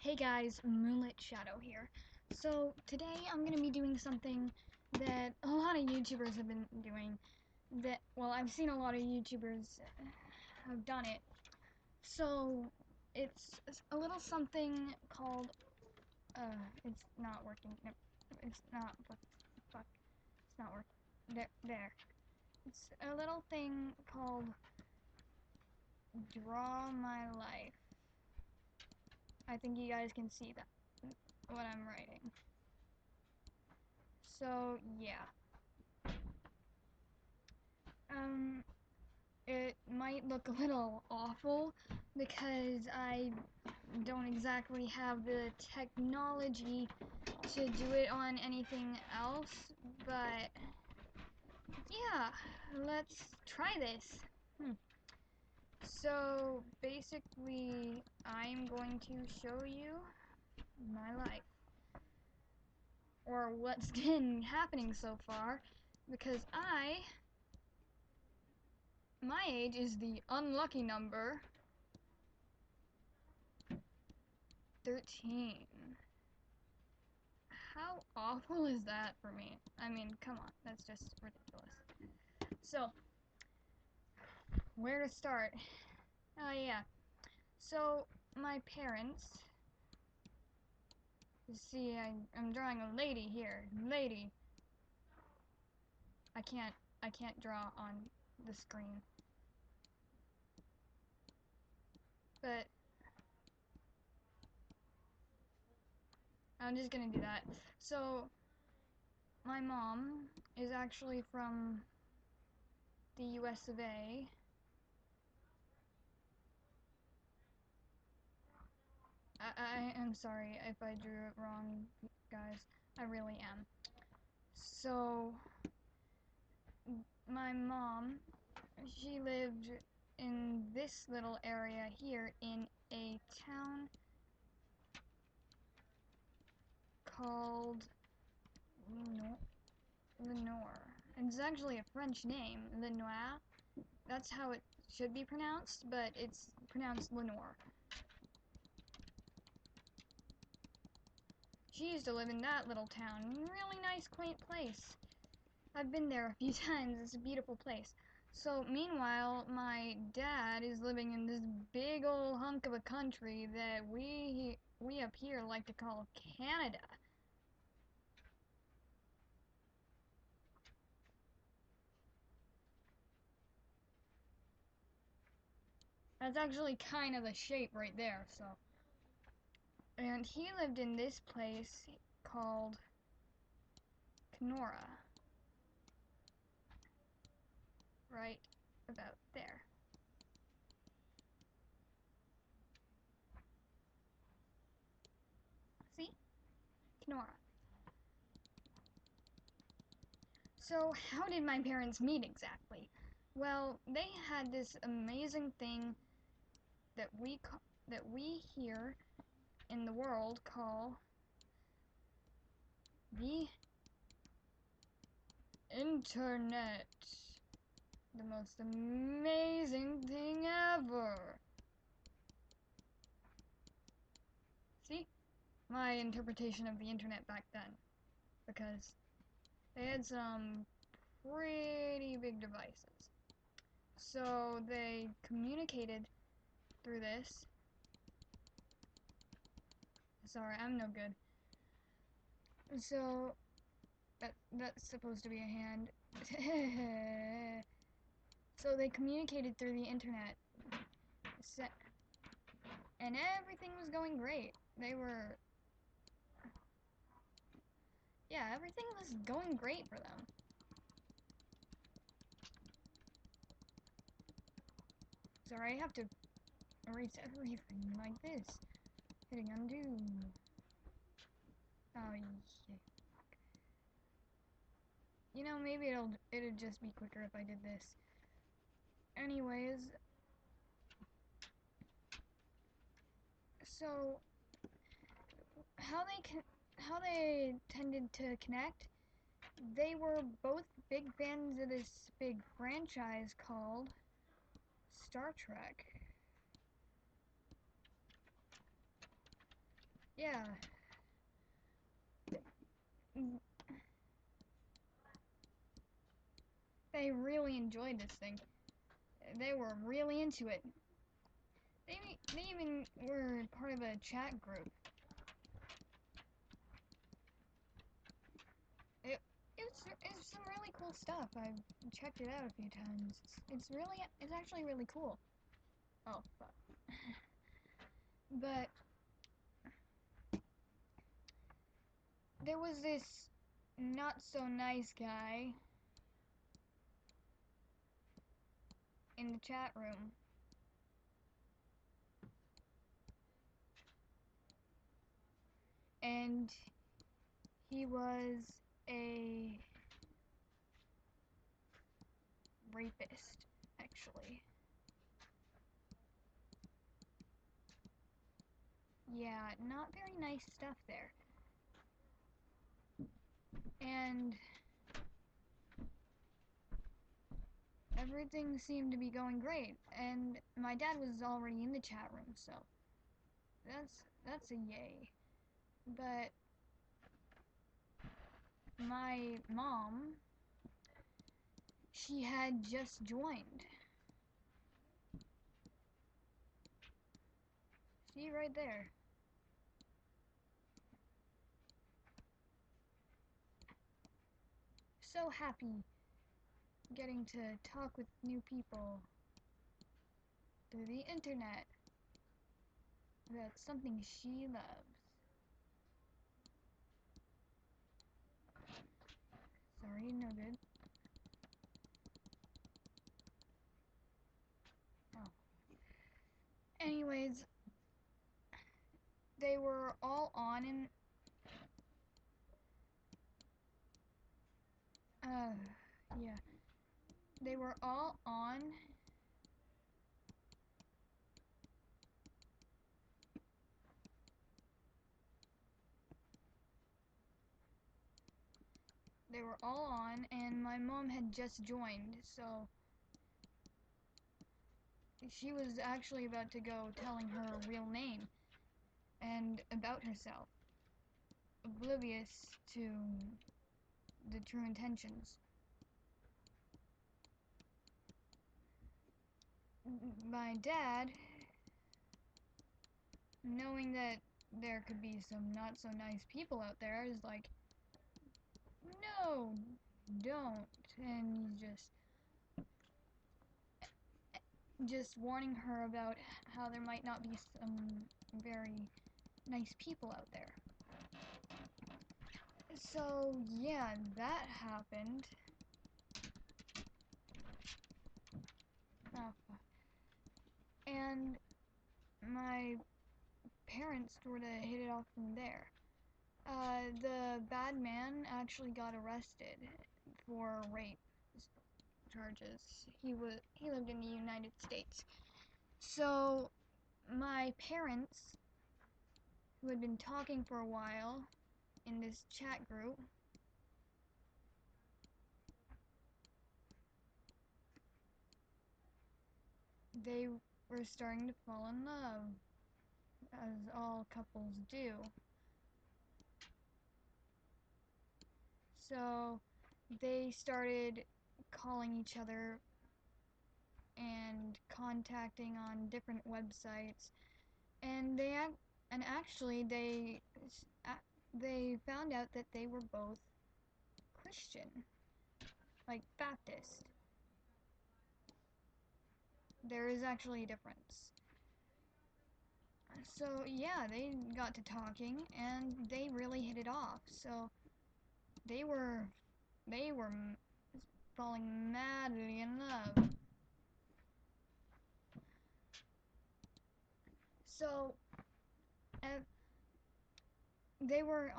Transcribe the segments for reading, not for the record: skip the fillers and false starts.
Hey guys, Moonlit Shadow here. So today I'm going to be doing something that a lot of YouTubers have been doing. Well, I've seen a lot of YouTubers have done it. So it's a little something called, it's not working. No, it's not, fuck, it's not working. There. It's a little thing called Draw My Life. I think you guys can see that, what I'm writing. So, yeah. It might look a little awful because I don't exactly have the technology to do it on anything else, but yeah, let's try this. So, basically, I'm going to show you my life, or what's been happening so far, because my age is the unlucky number 13. How awful is that for me? I mean, come on, that's just ridiculous. So, where to start? Oh yeah. So, my parents, you see, I'm drawing a lady here. Lady. I can't draw on the screen. But I'm just gonna do that. So, my mom is actually from the US of A. I am sorry if I drew it wrong, guys. I really am. So, my mom, she lived in this little area here in a town called Lenoir. It's actually a French name, Lenoir. That's how it should be pronounced, but it's pronounced Lenoir. She used to live in that little town. Really nice, quaint place. I've been there a few times. It's a beautiful place. So, meanwhile, my dad is living in this big old hunk of a country that we up here like to call Canada. That's actually kind of the shape right there, so. And he lived in this place called Kenora. Right about there. See? Kenora. So, how did my parents meet exactly? Well, they had this amazing thing that we here in the world call the internet. The most amazing thing ever. See? My interpretation of the internet back then. Because they had some pretty big devices. So they communicated through this. Sorry, I'm no good. So that's supposed to be a hand. So they communicated through the internet. And everything was going great. Everything was going great for them. Sorry, I have to erase everything like this. Hitting undo. Oh, yeah. You know, maybe it'd just be quicker if I did this. Anyways, so how they tended to connect, they were both big fans of this big franchise called Star Trek. yeah, they really enjoyed this thing. They were really into it. They even were part of a chat group. It's some really cool stuff. I've checked it out a few times. It's actually really cool. Oh fuck. But there was this not so nice guy in the chat room. And he was a rapist, actually. Yeah, not very nice stuff there. And everything seemed to be going great. And my dad was already in the chat room, so that's a yay. But my mom, she had just joined. See right there. So happy getting to talk with new people through the internet. That's something she loves. Sorry, no good. Oh. Anyways, they were all on and yeah. They were all on and my mom had just joined, so she was actually about to go telling her real name and about herself, oblivious to the true intentions. My dad, knowing that there could be some not so nice people out there, is like, no, don't. And he's just warning her about how there might not be some very nice people out there. So yeah, that happened. Oh, and my parents sort of hit it off from there. The bad man actually got arrested for rape charges. He lived in the United States. So my parents, who had been talking for a while in this chat group, they were starting to fall in love, as all couples do. So they started calling each other and contacting on different websites, and actually they found out that they were both Christian, like Baptist. There is actually a difference. So yeah, they got to talking and they really hit it off. So they were falling madly in love. So they were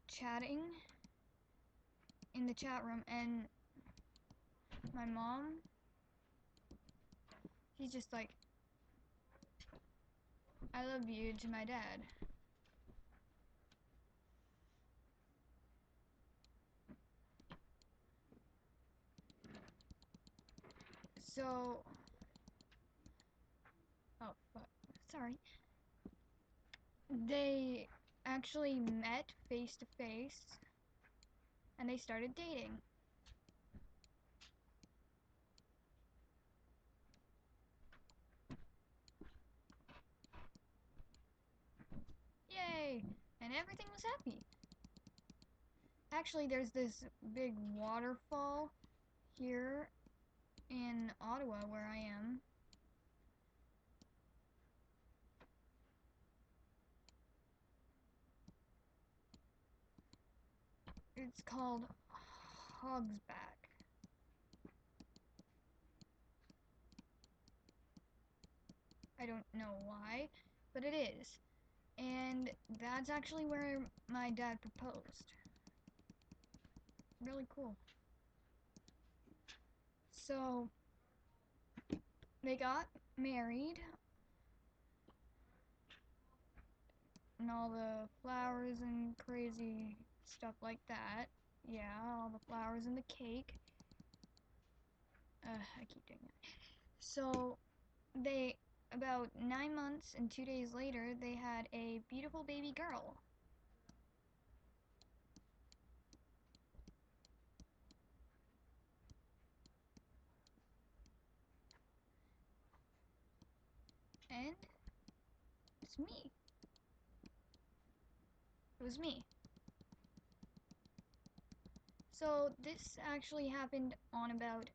chatting in the chat room, and my mom, she's just like, I love you to my dad. So, oh fuck, sorry. They actually met face to face and they started dating. Yay! And everything was happy. Actually, there's this big waterfall here in Ottawa where I am. It's called Hogsback. I don't know why, but it is. And that's actually where my dad proposed. Really cool. So, they got married, and all the flowers and crazy stuff like that. Yeah, all the flowers and the cake. I keep doing that. So, they, about 9 months and 2 days later, they had a beautiful baby girl. And it's me. It was me. So this actually happened on about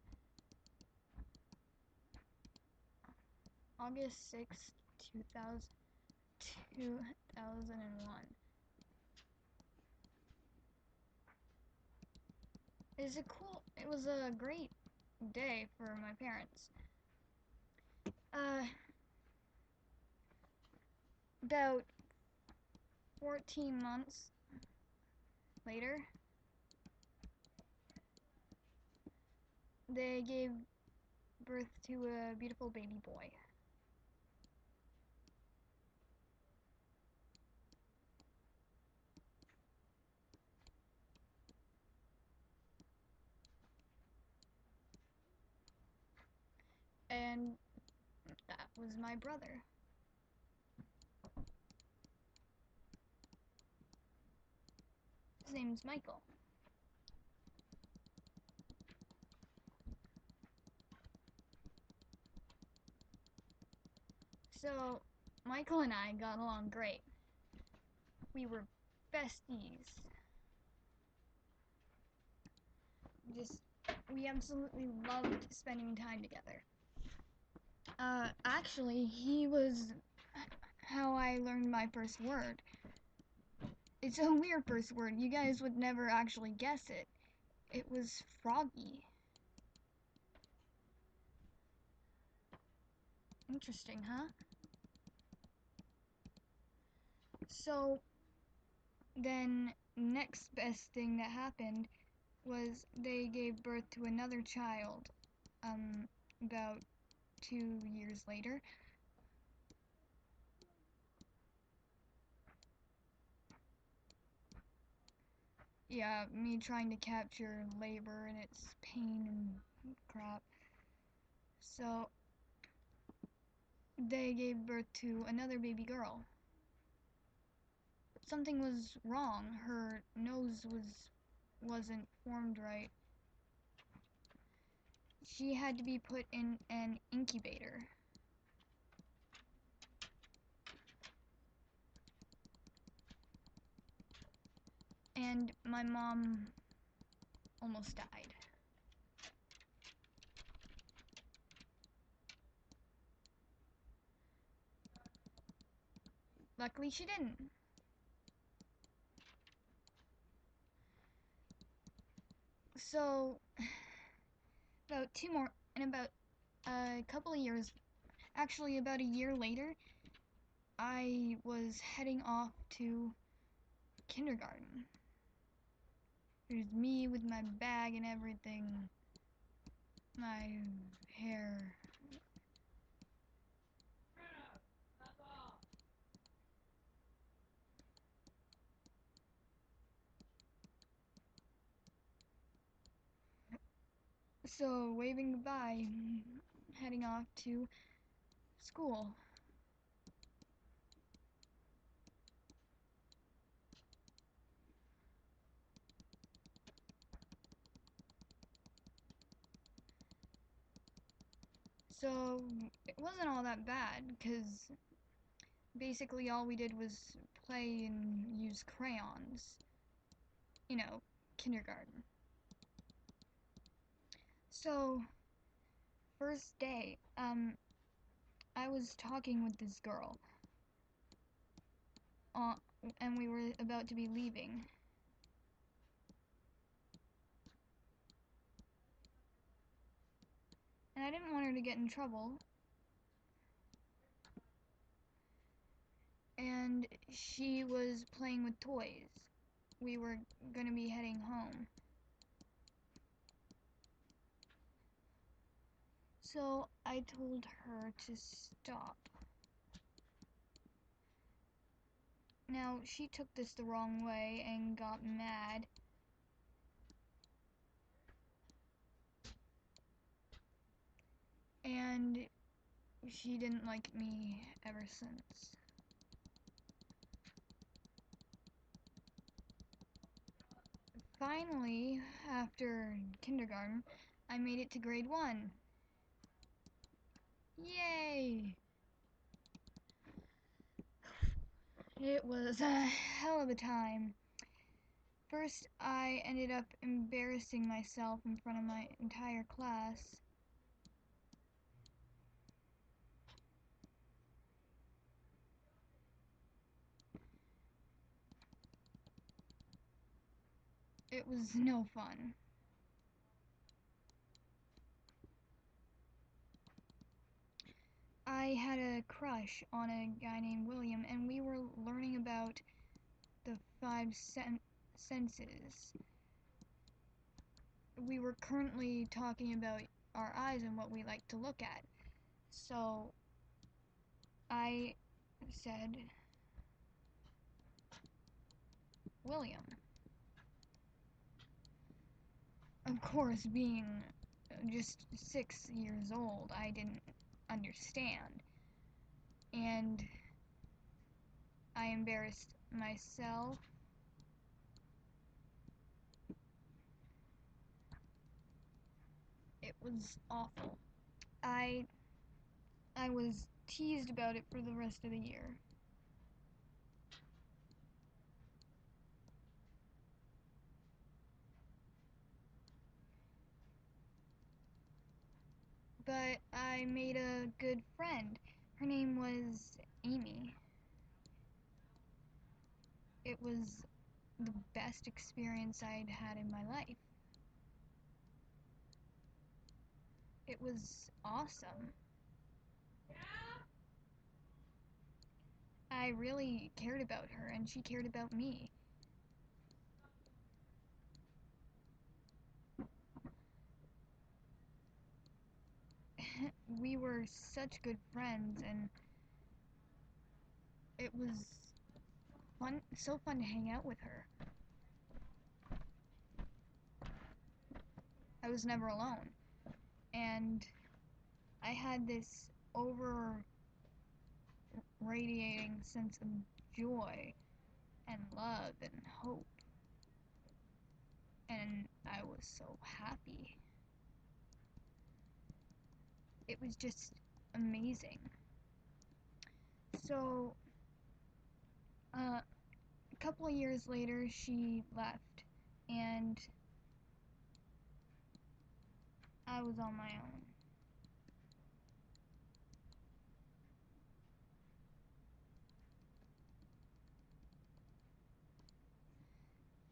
August 6th, 2001. It was a great day for my parents. Uh, about 14 months later, they gave birth to a beautiful baby boy. And that was my brother. His name's Michael. So, Michael and I got along great. We were besties. Just, we absolutely loved spending time together. Actually, he was how I learned my first word. It's a weird first word. You guys would never actually guess it. It was froggy. Interesting, huh? So, then next best thing that happened was they gave birth to another child, about 2 years later. Yeah, me trying to capture labor and its pain and crap. So, they gave birth to another baby girl. But something was wrong. Her nose wasn't formed right. She had to be put in an incubator. And my mom almost died. Luckily she didn't. So, about a couple of years, actually about a year later, I was heading off to kindergarten. There's me with my bag and everything, my hair. So, waving goodbye, heading off to school. So it wasn't all that bad, because basically all we did was play and use crayons. You know, kindergarten. So, first day, I was talking with this girl, uh, and we were about to be leaving. And I didn't want her to get in trouble. And she was playing with toys. We were gonna be heading home. So I told her to stop. Now, she took this the wrong way and got mad. And she didn't like me ever since. Finally, after kindergarten, I made it to grade 1. Yay! It was a hell of a time. First, I ended up embarrassing myself in front of my entire class. It was no fun. I had a crush on a guy named William, and we were learning about the five senses. We were currently talking about our eyes and what we like to look at. So I said, William. Of course, being just 6 years old, I didn't understand. And I embarrassed myself. It was awful. I was teased about it for the rest of the year. But I made a good friend. Her name was Amy. It was the best experience I'd had in my life. It was awesome. I really cared about her, and she cared about me. We were such good friends, and it was fun, so fun to hang out with her. I was never alone, and I had this over radiating sense of joy and love and hope, and I was so happy. It was just amazing. So, a couple of years later, she left, and I was on my own.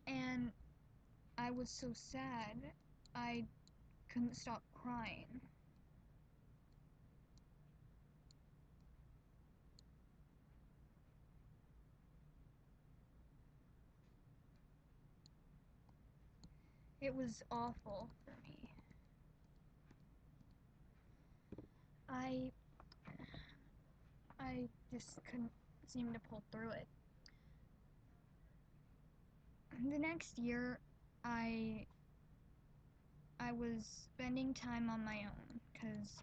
And I was so sad, I couldn't stop crying. It was awful for me. I I just couldn't seem to pull through it. The next year, I I was spending time on my own because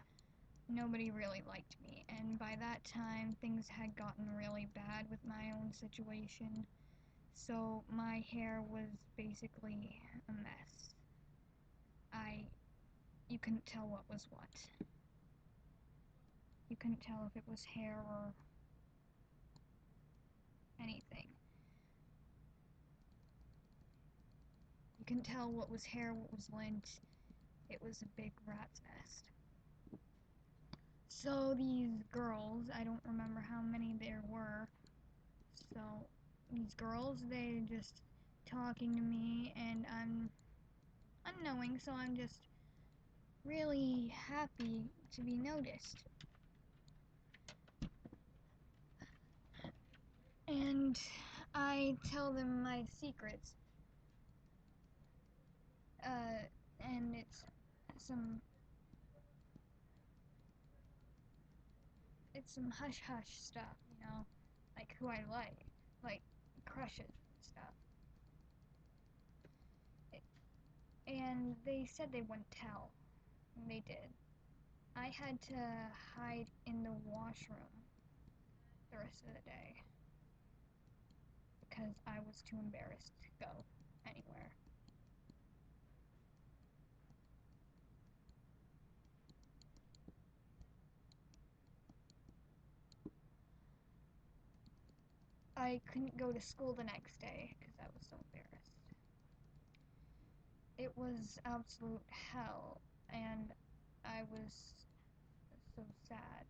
nobody really liked me, and by that time things had gotten really bad with my own situation. So my hair was basically a mess. I You couldn't tell what was what. you couldn't tell if it was hair or anything. You couldn't tell what was hair, what was lint. It was a big rat's nest. So these girls, I don't remember how many there were, so these girls, they just talking to me, and I'm unknowing, so I'm just really happy to be noticed. And I tell them my secrets, and it's some hush hush stuff, like who I like crushes and stuff. And they said they wouldn't tell, and they did. I had to hide in the washroom the rest of the day because I was too embarrassed to go anywhere. I couldn't go to school the next day because I was so embarrassed. It was absolute hell, and I was so sad.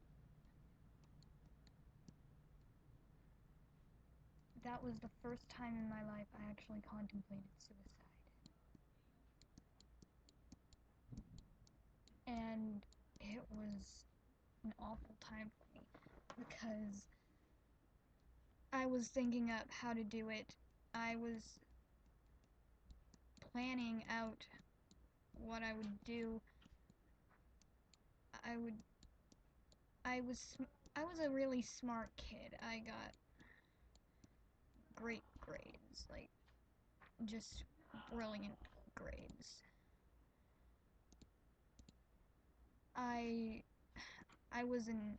That was the first time in my life I actually contemplated suicide. And it was an awful time for me because I was thinking up how to do it. I was planning out what I would do. I was a really smart kid. I got great grades, like just brilliant grades. I was in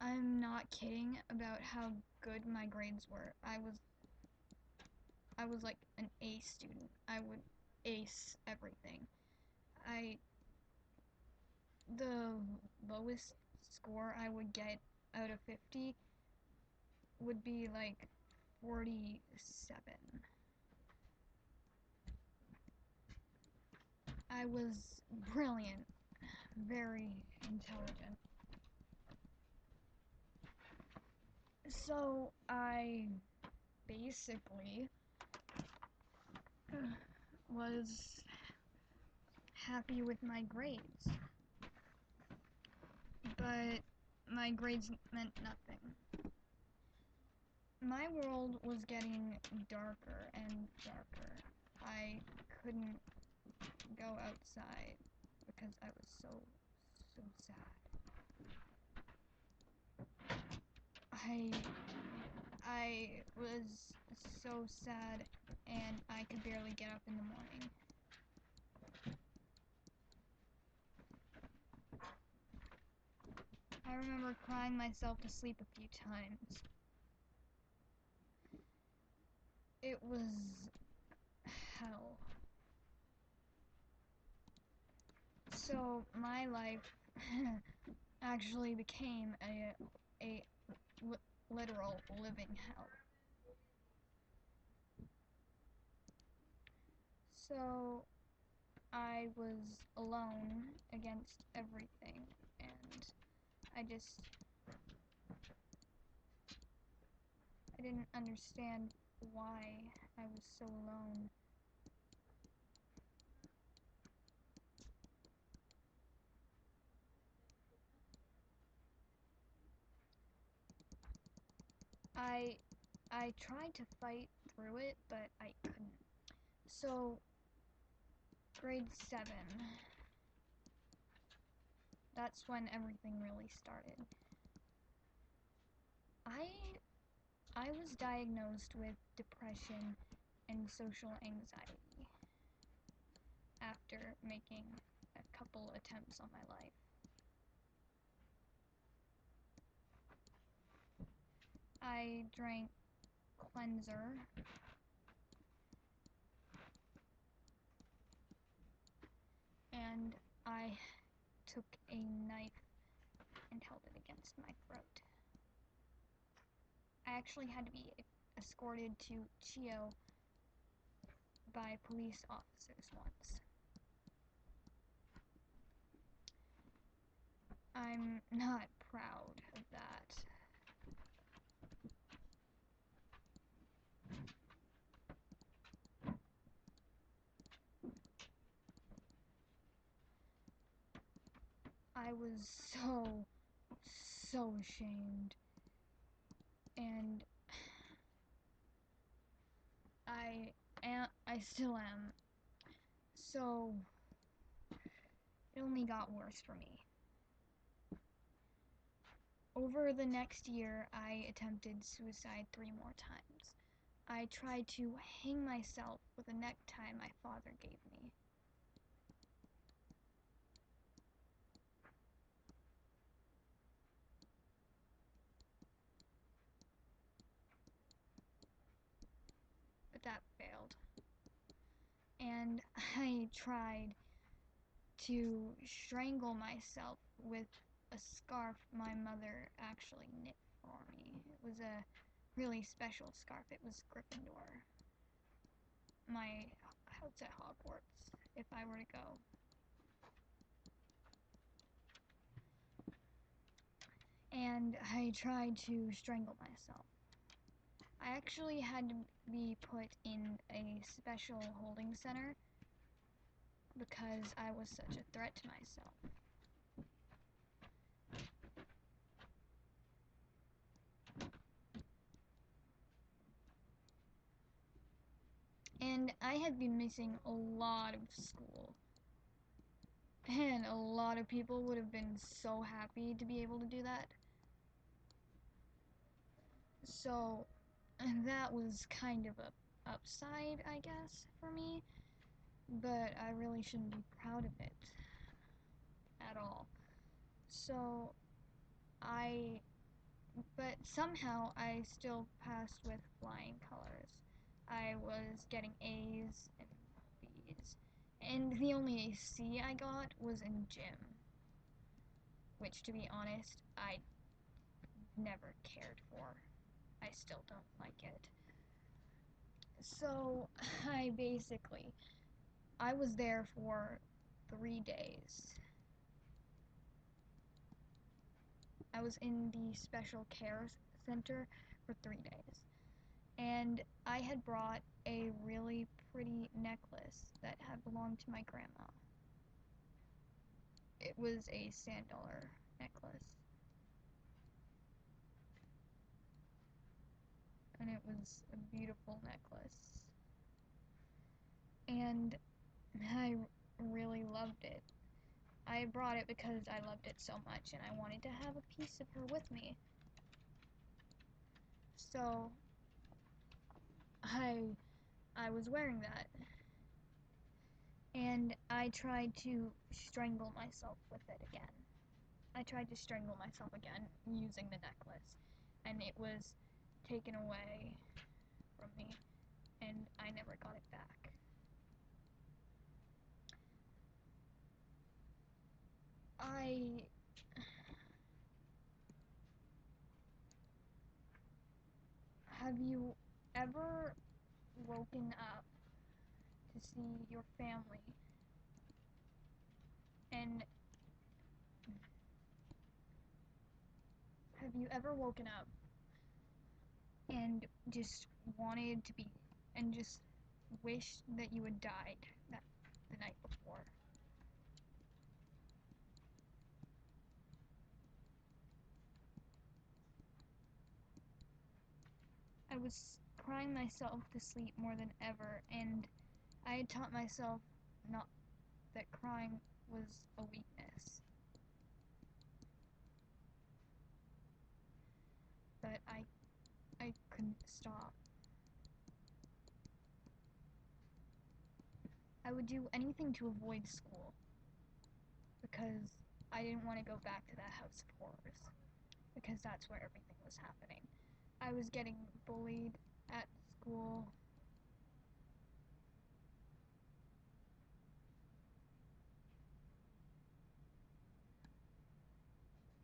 I'm not kidding about how good my grades were. I was like an A student. I would ace everything. I The lowest score I would get out of 50 would be like 47. I was brilliant, very intelligent. So I basically was happy with my grades, but my grades meant nothing. My world was getting darker and darker. I couldn't go outside because I was so sad. I was so sad, and I could barely get up in the morning. I remember crying myself to sleep a few times. It was hell. So my life actually became a literal living hell. So I was alone against everything, and I didn't understand why I was so alone. I tried to fight through it, but I couldn't. So grade 7, that's when everything really started. I was diagnosed with depression and social anxiety after making a couple attempts on my life. I drank cleanser, and I took a knife and held it against my throat. I actually had to be escorted to Chio by police officers once. I'm not proud of that. I was so ashamed, and I still am. So it only got worse for me. Over the next year, I attempted suicide 3 more times. I tried to hang myself with a necktie my father gave me. But that failed. And I tried to strangle myself with a scarf my mother actually knit for me. It was a really special scarf. It was Gryffindor. My house at Hogwarts, if I were to go. And I tried to strangle myself. I actually had to be put in a special holding center because I was such a threat to myself. And I had been missing a lot of school. And a lot of people would have been so happy to be able to do that. So that was kind of a upside, I guess, for me. But I really shouldn't be proud of it at all. So but somehow I still passed with flying colors. I was getting A's and B's. And the only C I got was in gym. Which, to be honest, I never cared for. I still don't like it. So, I was there for 3 days. I was in the special care center for 3 days. And I had brought a really pretty necklace that had belonged to my grandma. It was a sand dollar necklace. And it was a beautiful necklace. And I really loved it. I brought it because I loved it so much and I wanted to have a piece of her with me. So I was wearing that. And I tried to strangle myself with it again. I tried to strangle myself again using the necklace. And it was taken away from me. And I never got it back. Have you ever woken up to see your family and have you ever woken up and just wanted to be and just wished that you had died the night before? I was crying myself to sleep more than ever, and I had taught myself not that crying was a weakness. But I couldn't stop. I would do anything to avoid school because I didn't want to go back to that house of horrors because that's where everything was happening. I was getting bullied at school.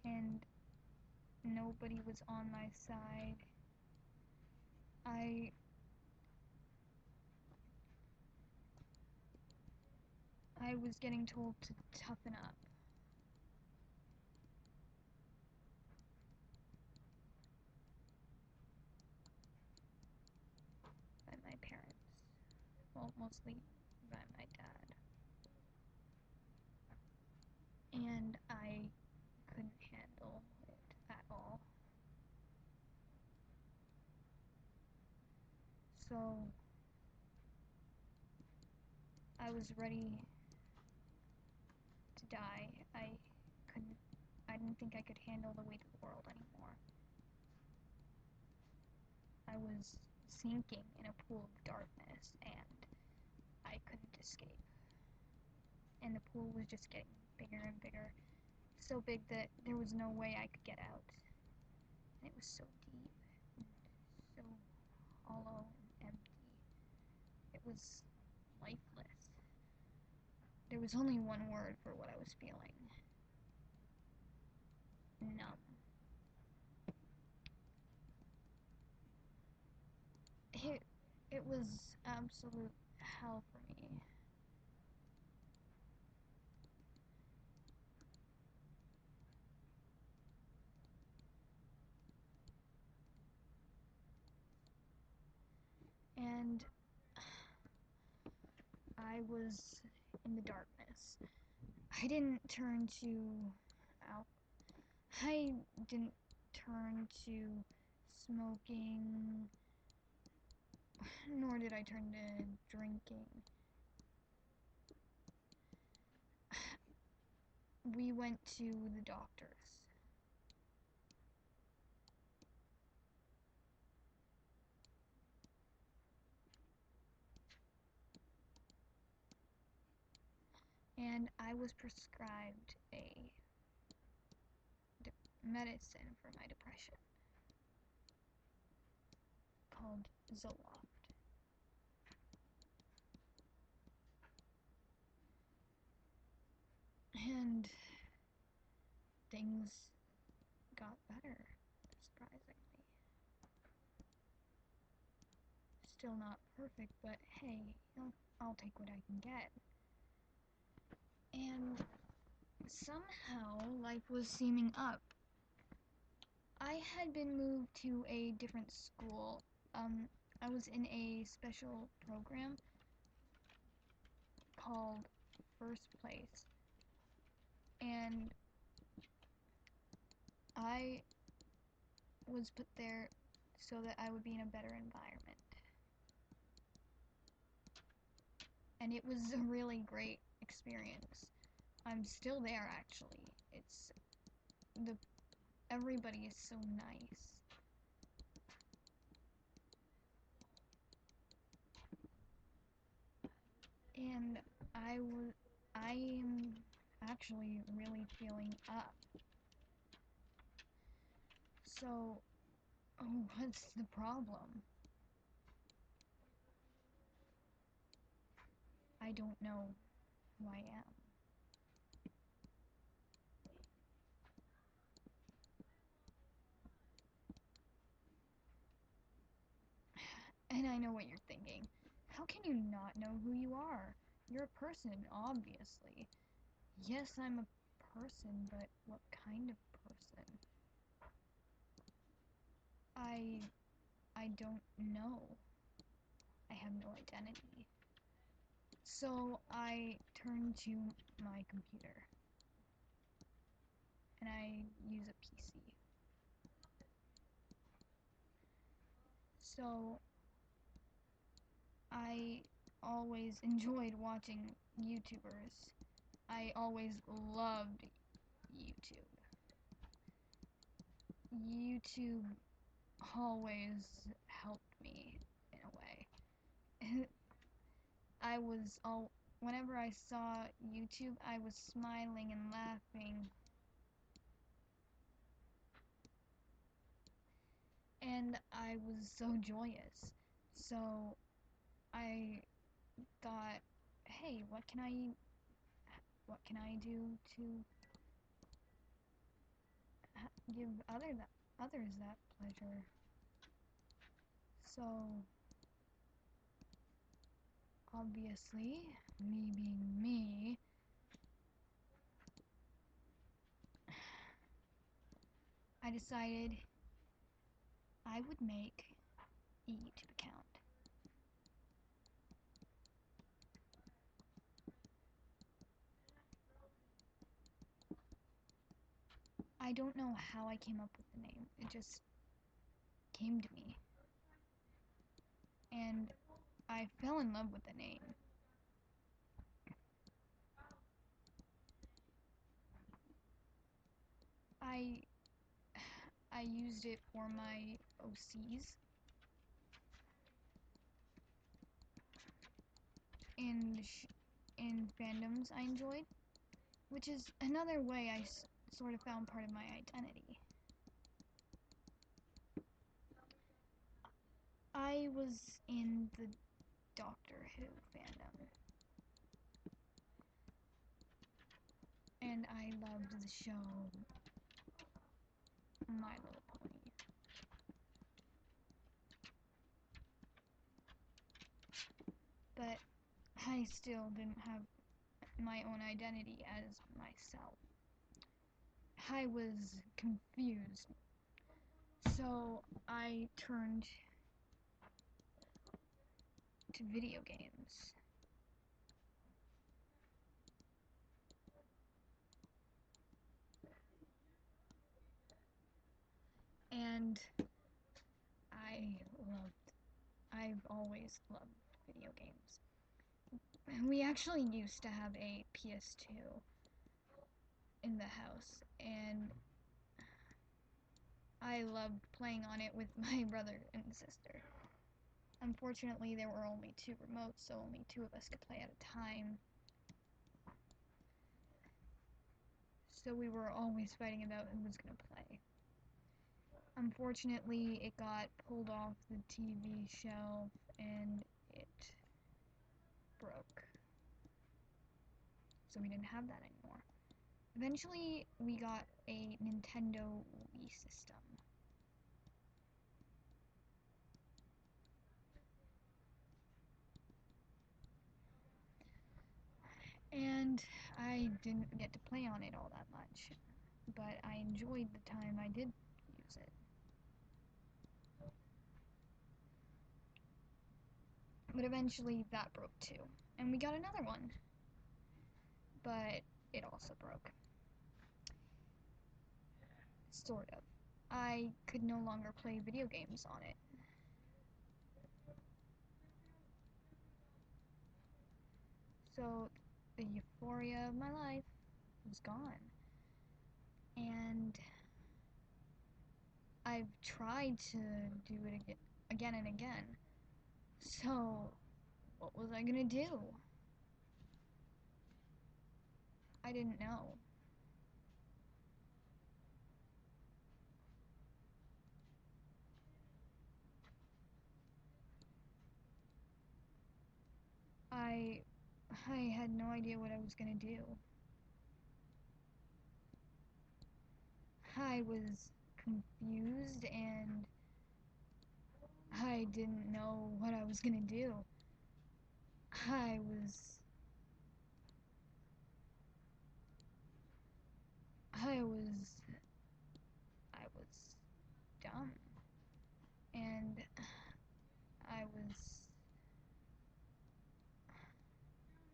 And nobody was on my side. I was getting told to toughen up. By my parents. Well, mostly by my dad. And I couldn't handle it at all. So I was ready to die. I didn't think I could handle the weight of the world anymore. I was sinking in a pool of darkness and I couldn't escape. And the pool was just getting bigger and bigger. So big that there was no way I could get out. And it was so deep and so hollow and empty. It was lifeless. There was only one word for what I was feeling. Numb. It was absolute hell for me. And I was in the darkness. I didn't turn to I didn't turn to smoking, nor did I turn to drinking. We went to the doctors. And I was prescribed a medicine for my depression called Zoloft. And things got better, surprisingly. Still not perfect, but hey, I'll take what I can get. And somehow life was seeming up. I had been moved to a different school. I was in a special program called First Place, and I was put there so that I would be in a better environment. And it was a really great experience. I'm still there, actually. Everybody is so nice. And I am actually really feeling up. So, what's the problem? I don't know who I am. And I know what you're thinking. How can you not know who you are? You're a person, obviously. Yes, I'm a person, but what kind of person? I don't know. I have no identity. So I turn to my computer. And I use a PC. So I always enjoyed watching YouTubers. I always loved YouTube. YouTube always helped me in a way. Whenever I saw YouTube, I was smiling and laughing. And I was so joyous. So I thought, hey, what can I do to give others that pleasure. So, obviously, me being me, I decided I would make a YouTube account. I don't know how I came up with the name. It just came to me. And I fell in love with the name. I used it for my OCs and fandoms I enjoyed, which is another way I sort of found part of my identity. I was in the Doctor Who fandom, and I loved the show My Little Pony. But I still didn't have my own identity as myself. I was confused. So I turned to video games. And I've always loved video games. We actually used to have a PS2 in the house, and I loved playing on it with my brother and sister. Unfortunately, there were only 2 remotes, so only 2 of us could play at a time. So we were always fighting about who was going to play. Unfortunately, it got pulled off the TV shelf and it broke. So we didn't have that anymore. Eventually, we got a Nintendo Wii system. And I didn't get to play on it all that much, but I enjoyed the time I did use it. But eventually that broke too, and we got another one, but it also broke. Sort of. I could no longer play video games on it. So the euphoria of my life was gone. And I've tried to do it again and again. So what was I gonna do? I didn't know. I had no idea what I was gonna do. I was confused and I didn't know what I was gonna do. I was I was I was dumb and I was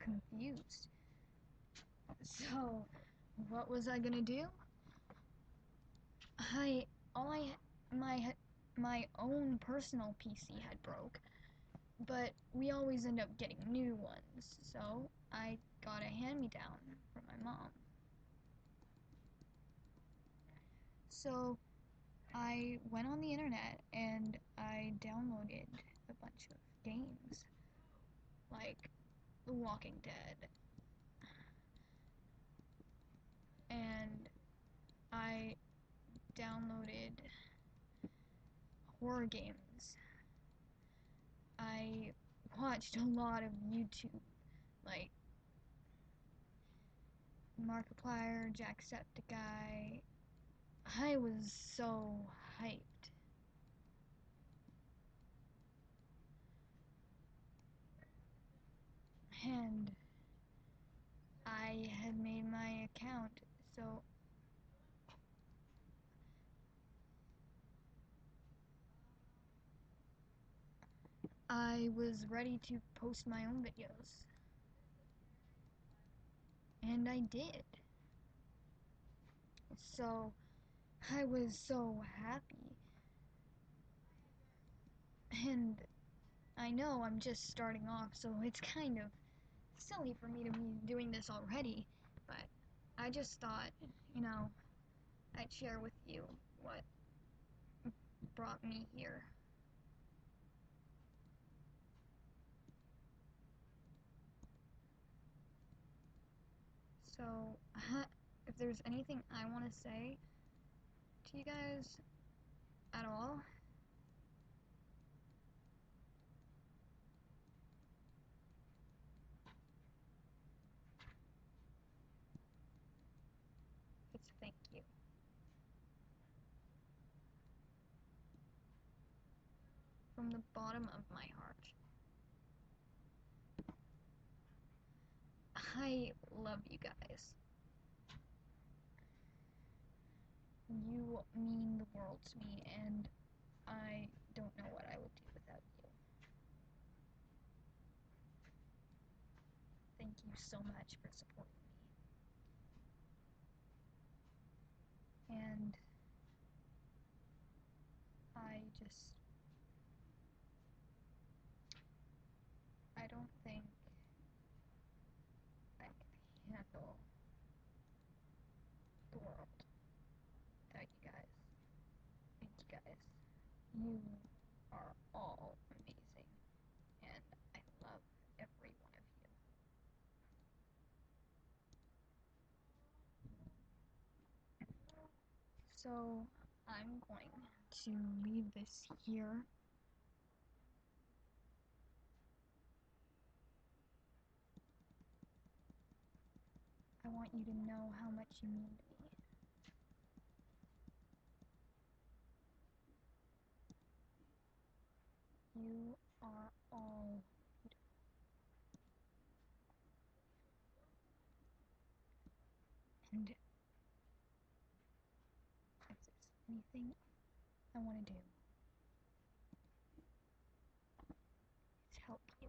confused. So what was I gonna do? I all I my own personal PC had broke, but we always end up getting new ones. So I got a hand-me-down from my mom. So I went on the internet and I downloaded a bunch of games like The Walking Dead, and I downloaded horror games. I watched a lot of YouTube, like Markiplier, Jacksepticeye, I was so hyped. And I had made my account, so I was ready to post my own videos. And I did. So I was so happy. And I know I'm just starting off, so it's kind of silly for me to be doing this already, but I just thought, you know, I'd share with you what brought me here. So, if there's anything I want to say to you guys at all, it's thank you. From the bottom of my heart. I love you guys. You mean the world to me, and I don't know what I would do without you. Thank you so much for supporting me. And I don't think I can handle the world without you guys. Thank you guys. You are all amazing, and I love every one of you. So, I'm going to leave this here. I want you to know how much you mean to me. You are all beautiful. And if there's anything I want to do, it's help you.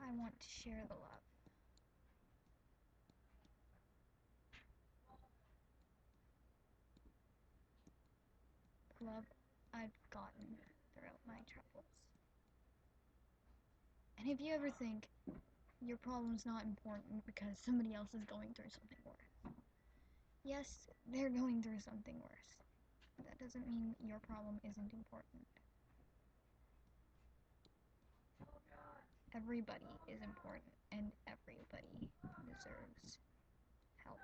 I want to share the love. The love I've gotten throughout my travels. And if you ever think your problem's not important because somebody else is going through something worse, yes, they're going through something worse. That doesn't mean your problem isn't important. Everybody is important, and everybody deserves help.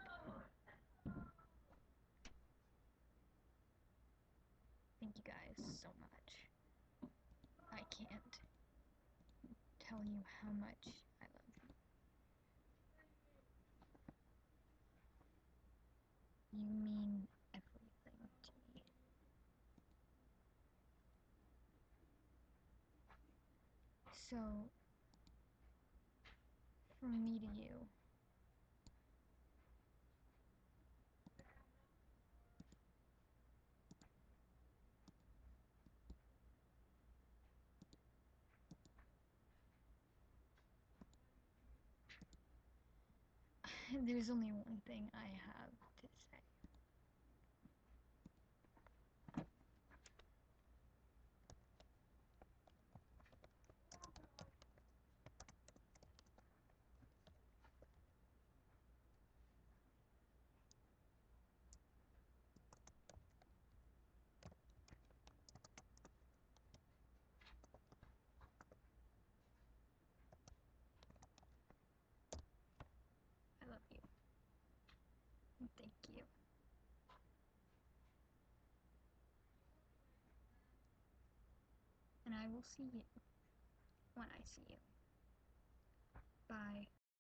Thank you guys so much. I can't tell you how much I love you. You mean everything to me. So, from me to you, there's only one thing I have to say. I love you. And thank you. And I will see you when I see you. Bye.